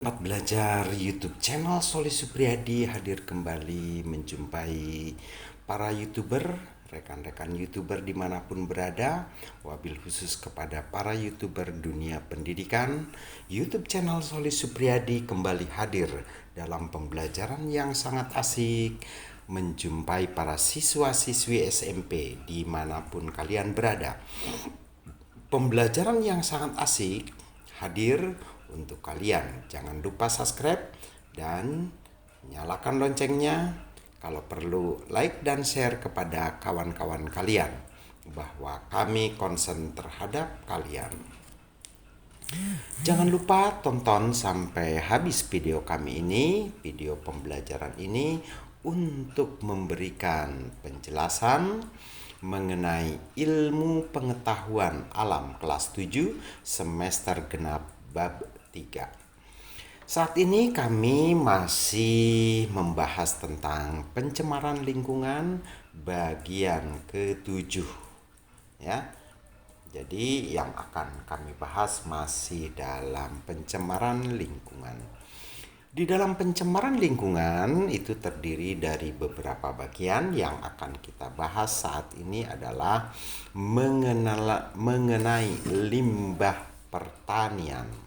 Tempat belajar YouTube channel Soli Supriyadi hadir kembali menjumpai para YouTuber, rekan-rekan YouTuber dimanapun berada. Wabil khusus kepada para YouTuber dunia pendidikan, YouTube channel Soli Supriyadi kembali hadir dalam pembelajaran yang sangat asik, menjumpai para siswa-siswi SMP dimanapun kalian berada. Pembelajaran yang sangat asik hadir untuk kalian. Jangan lupa subscribe dan nyalakan loncengnya. Kalau perlu like dan share kepada kawan-kawan kalian bahwa kami concern terhadap kalian. Jangan lupa tonton sampai habis video kami ini, video pembelajaran ini, untuk memberikan penjelasan mengenai ilmu pengetahuan alam kelas 7 semester genap bab 3. Saat ini kami masih membahas tentang pencemaran lingkungan bagian ke-7 ya. Jadi yang akan kami bahas masih dalam pencemaran lingkungan. Di dalam pencemaran lingkungan itu terdiri dari beberapa bagian. Yang akan kita bahas saat ini adalah mengenai limbah pertanian.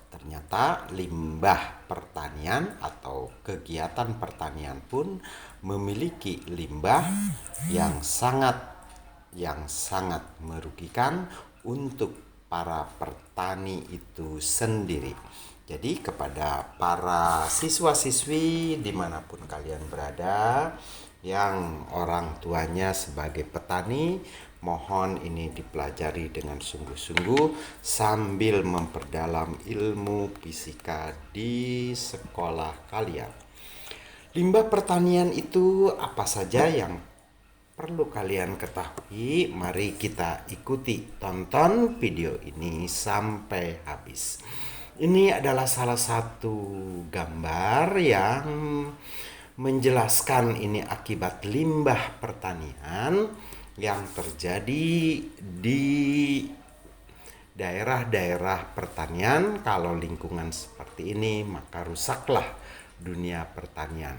Ternyata limbah pertanian atau kegiatan pertanian pun memiliki limbah yang sangat merugikan untuk para petani itu sendiri. Jadi kepada para siswa-siswi dimanapun kalian berada yang orang tuanya sebagai petani, mohon ini dipelajari dengan sungguh-sungguh sambil memperdalam ilmu fisika di sekolah kalian. Limbah pertanian itu apa saja yang perlu kalian ketahui? Mari kita ikuti, tonton video ini sampai habis. Ini adalah salah satu gambar yang menjelaskan ini akibat limbah pertanian yang terjadi di daerah-daerah pertanian. Kalau lingkungan seperti ini, maka rusaklah dunia pertanian.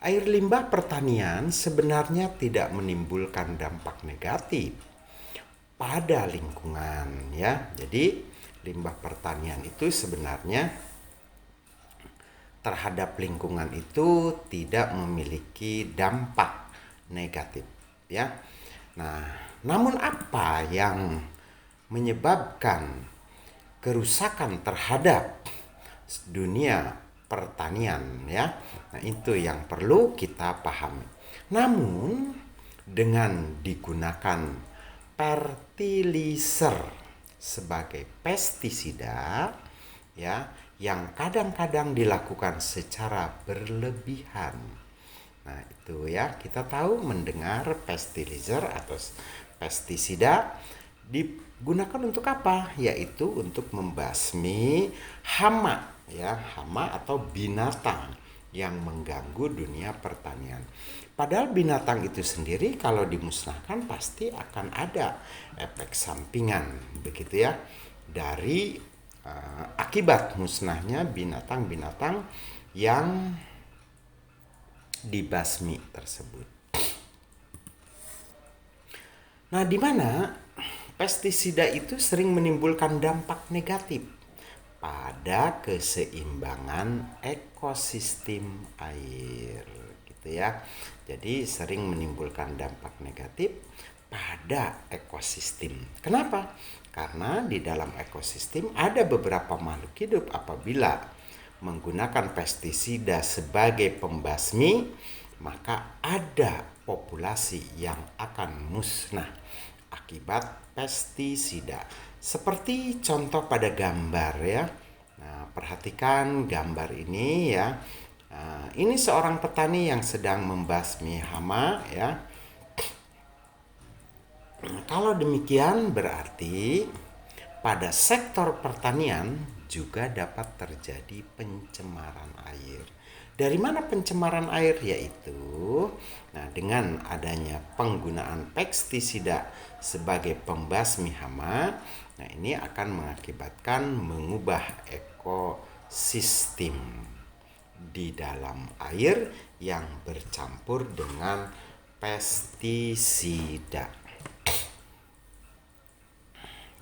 Air limbah pertanian sebenarnya tidak menimbulkan dampak negatif pada lingkungan ya. Jadi limbah pertanian itu sebenarnya terhadap lingkungan itu tidak memiliki dampak negatif ya. Nah, namun apa yang menyebabkan kerusakan terhadap dunia pertanian ya? Nah, itu yang perlu kita pahami. Namun dengan digunakan fertilizer sebagai pestisida ya, yang kadang-kadang dilakukan secara berlebihan. Nah, itu ya, kita tahu mendengar fertilizer atau pestisida digunakan untuk apa? Yaitu untuk membasmi hama ya, hama atau binatang yang mengganggu dunia pertanian. Padahal binatang itu sendiri kalau dimusnahkan pasti akan ada efek sampingan begitu ya dari akibat musnahnya binatang-binatang yang dibasmi tersebut. Nah, di mana pestisida itu sering menimbulkan dampak negatif pada keseimbangan ekosistem air gitu ya. Jadi sering menimbulkan dampak negatif pada ekosistem. Kenapa? Karena di dalam ekosistem ada beberapa makhluk hidup. Apabila menggunakan pestisida sebagai pembasmi, maka ada populasi yang akan musnah akibat pestisida. Seperti contoh pada gambar ya. Nah, perhatikan gambar ini ya. Nah, ini seorang petani yang sedang membasmi hama ya. Kalau demikian berarti pada sektor pertanian juga dapat terjadi pencemaran air. Dari mana pencemaran air? Yaitu dengan adanya penggunaan pestisida sebagai pembasmi hama. Nah, ini akan mengakibatkan mengubah ekosistem ekosistem di dalam air yang bercampur dengan pestisida.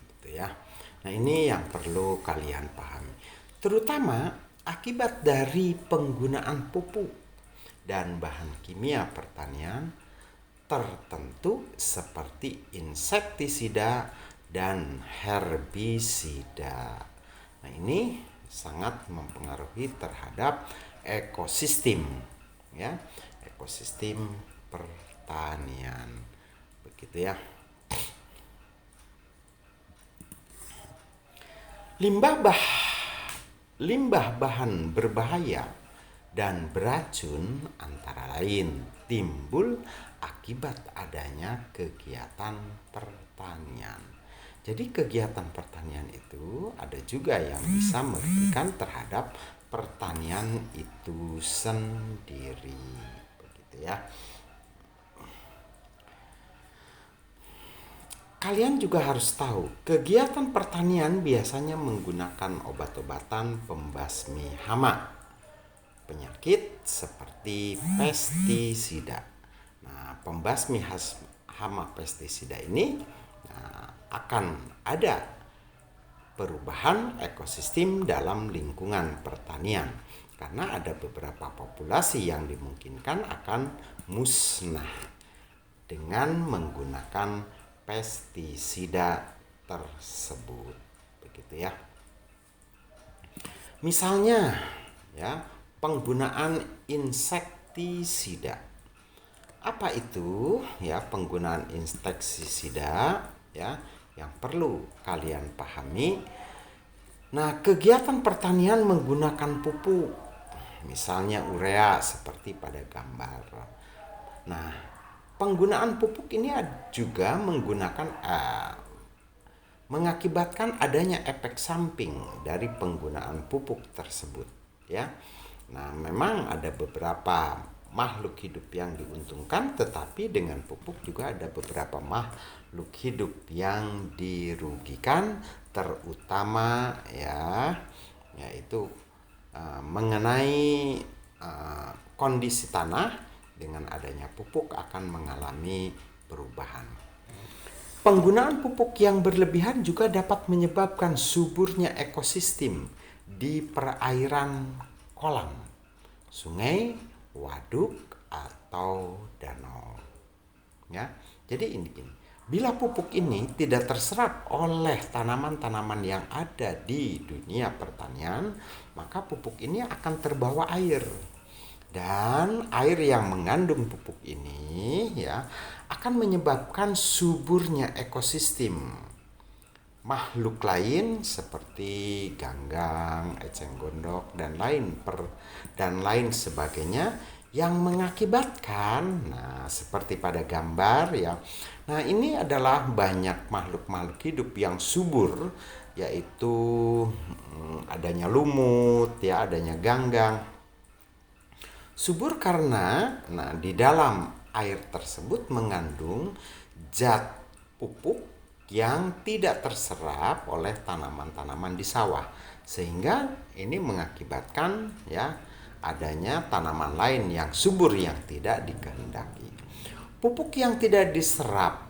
Gitu ya. Nah, ini yang perlu kalian pahami. Terutama akibat dari penggunaan pupuk dan bahan kimia pertanian tertentu seperti insektisida dan herbisida. Nah, ini sangat mempengaruhi terhadap ekosistem, ya, ekosistem pertanian. Begitu ya. Limbah bahan berbahaya dan beracun antara lain timbul akibat adanya kegiatan pertanian. Jadi kegiatan pertanian itu ada juga yang bisa merugikan terhadap pertanian itu sendiri. Begitu ya. Kalian juga harus tahu, kegiatan pertanian biasanya menggunakan obat-obatan pembasmi hama penyakit seperti pestisida. Nah, pembasmi hama pestisida ini akan ada perubahan ekosistem dalam lingkungan pertanian karena ada beberapa populasi yang dimungkinkan akan musnah dengan menggunakan pestisida tersebut. Begitu ya. Misalnya ya, penggunaan insektisida. Apa itu ya penggunaan insektisida ya yang perlu kalian pahami? Nah, kegiatan pertanian menggunakan pupuk, misalnya urea seperti pada gambar. Nah, penggunaan pupuk ini juga mengakibatkan adanya efek samping dari penggunaan pupuk tersebut, ya. Nah, memang ada beberapa makhluk hidup yang diuntungkan, tetapi dengan pupuk juga ada beberapa makhluk hidup yang dirugikan, terutama yaitu mengenai kondisi tanah dengan adanya pupuk akan mengalami perubahan. Penggunaan pupuk yang berlebihan juga dapat menyebabkan suburnya ekosistem di perairan kolam, sungai, waduk, atau danau. Ya, jadi ini. Bila pupuk ini tidak terserap oleh tanaman-tanaman yang ada di dunia pertanian, maka pupuk ini akan terbawa air. Dan air yang mengandung pupuk ini ya akan menyebabkan suburnya ekosistem makhluk lain seperti ganggang, eceng gondok dan lain sebagainya yang mengakibatkan seperti pada gambar ya. Nah, ini adalah banyak makhluk-makhluk hidup yang subur, yaitu adanya lumut ya, adanya ganggang. Subur karena di dalam air tersebut mengandung zat pupuk yang tidak terserap oleh tanaman-tanaman di sawah, sehingga ini mengakibatkan ya adanya tanaman lain yang subur yang tidak dikehendaki. Pupuk yang tidak diserap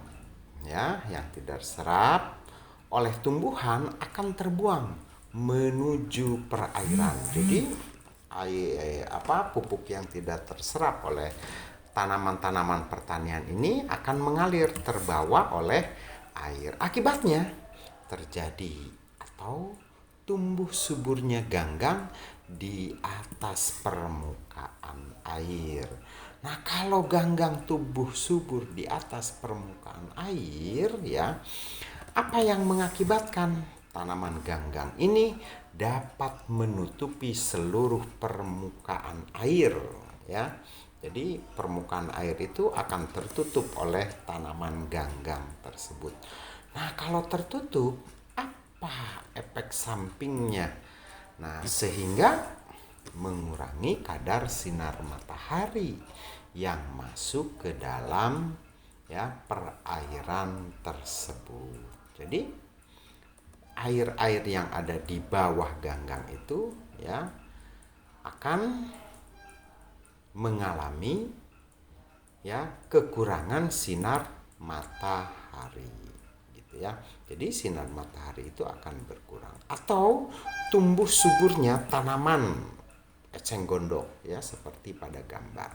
yang tidak diserap oleh tumbuhan akan terbuang menuju perairan. Jadi pupuk yang tidak terserap oleh tanaman-tanaman pertanian ini akan mengalir terbawa oleh air. Akibatnya terjadi atau tumbuh suburnya ganggang di atas permukaan air. Nah, kalau ganggang tumbuh subur di atas permukaan air ya, apa yang mengakibatkan tanaman ganggang ini dapat menutupi seluruh permukaan air ya. Jadi permukaan air itu akan tertutup oleh tanaman ganggang tersebut. Nah, kalau tertutup, apa efek sampingnya? Nah, sehingga mengurangi kadar sinar matahari yang masuk ke dalam perairan tersebut. Jadi air-air yang ada di bawah ganggang itu ya akan mengalami ya kekurangan sinar matahari gitu ya. Jadi sinar matahari itu akan berkurang atau tumbuh suburnya tanaman eceng gondok ya seperti pada gambar.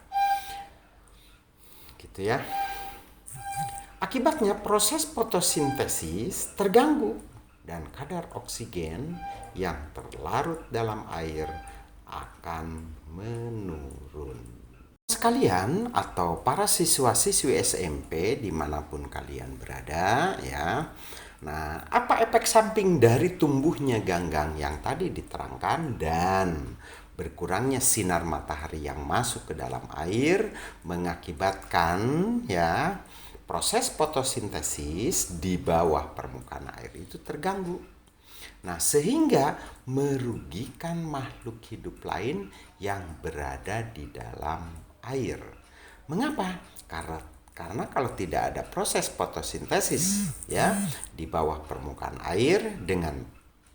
Gitu ya. Akibatnya proses fotosintesis terganggu dan kadar oksigen yang terlarut dalam air akan menurun. Sekalian atau para siswa-siswi SMP dimanapun kalian berada ya. Nah, apa efek samping dari tumbuhnya ganggang yang tadi diterangkan dan berkurangnya sinar matahari yang masuk ke dalam air mengakibatkan ya proses fotosintesis di bawah permukaan air itu terganggu. Nah, sehingga merugikan makhluk hidup lain yang berada di dalam air. Mengapa? Karena kalau tidak ada proses fotosintesis ya di bawah permukaan air dengan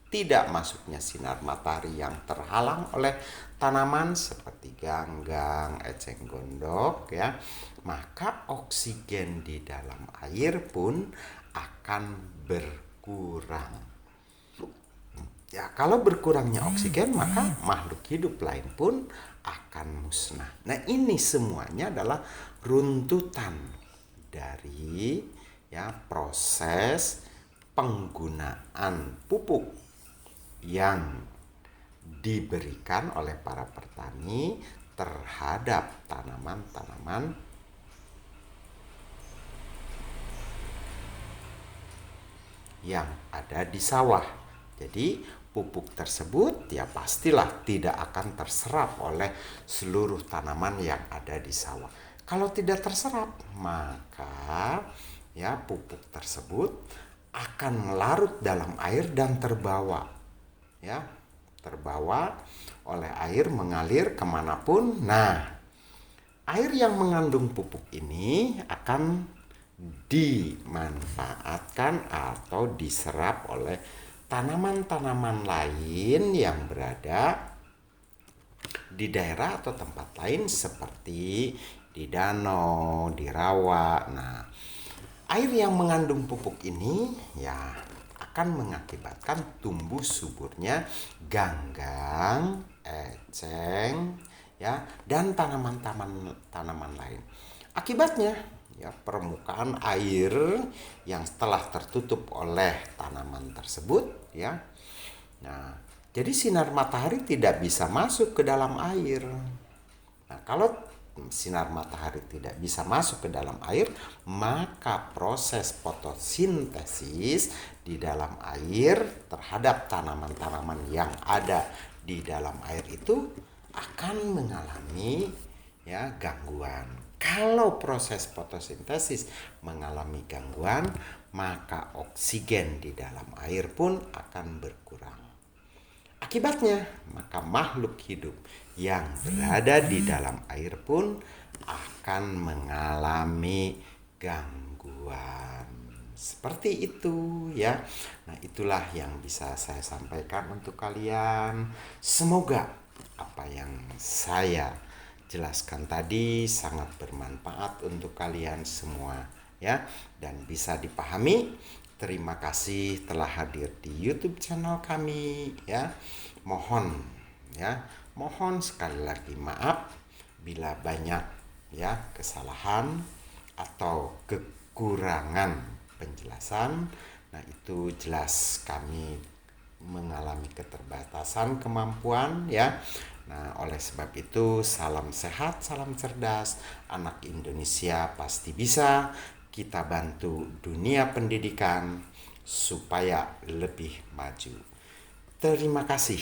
tidak masuknya sinar matahari yang terhalang oleh tanaman seperti ganggang, eceng gondok ya, maka oksigen di dalam air pun akan berkurang. Ya, kalau berkurangnya oksigen maka makhluk hidup lain pun akan musnah. Nah, ini semuanya adalah runtutan dari ya proses penggunaan pupuk yang diberikan oleh para petani terhadap tanaman-tanaman yang ada di sawah. Jadi pupuk tersebut ya pastilah tidak akan terserap oleh seluruh tanaman yang ada di sawah. Kalau tidak terserap, maka ya pupuk tersebut akan melarut dalam air dan terbawa oleh air mengalir kemanapun. Nah, air yang mengandung pupuk ini akan dimanfaatkan atau diserap oleh tanaman-tanaman lain yang berada di daerah atau tempat lain seperti di danau, di rawa. Nah, air yang mengandung pupuk ini ya akan mengakibatkan tumbuh suburnya ganggang, eceng ya dan tanaman lain. Akibatnya ya permukaan air yang telah tertutup oleh tanaman tersebut ya. Nah, jadi sinar matahari tidak bisa masuk ke dalam air. Nah, kalau sinar matahari tidak bisa masuk ke dalam air, maka proses fotosintesis di dalam air terhadap tanaman-tanaman yang ada di dalam air itu akan mengalami ya gangguan. Kalau proses fotosintesis mengalami gangguan, maka oksigen di dalam air pun akan berkurang. Akibatnya, maka makhluk hidup yang berada di dalam air pun akan mengalami gangguan. Seperti itu ya. Nah, itulah yang bisa saya sampaikan untuk kalian. Semoga apa yang saya jelaskan tadi sangat bermanfaat untuk kalian semua ya dan bisa dipahami. Terima kasih telah hadir di YouTube channel kami ya. Mohon sekali lagi maaf bila banyak ya kesalahan atau kekurangan penjelasan. Nah, itu jelas kami mengalami keterbatasan kemampuan ya. Nah, oleh sebab itu salam sehat, salam cerdas, anak Indonesia pasti bisa. Kita bantu dunia pendidikan supaya lebih maju. Terima kasih.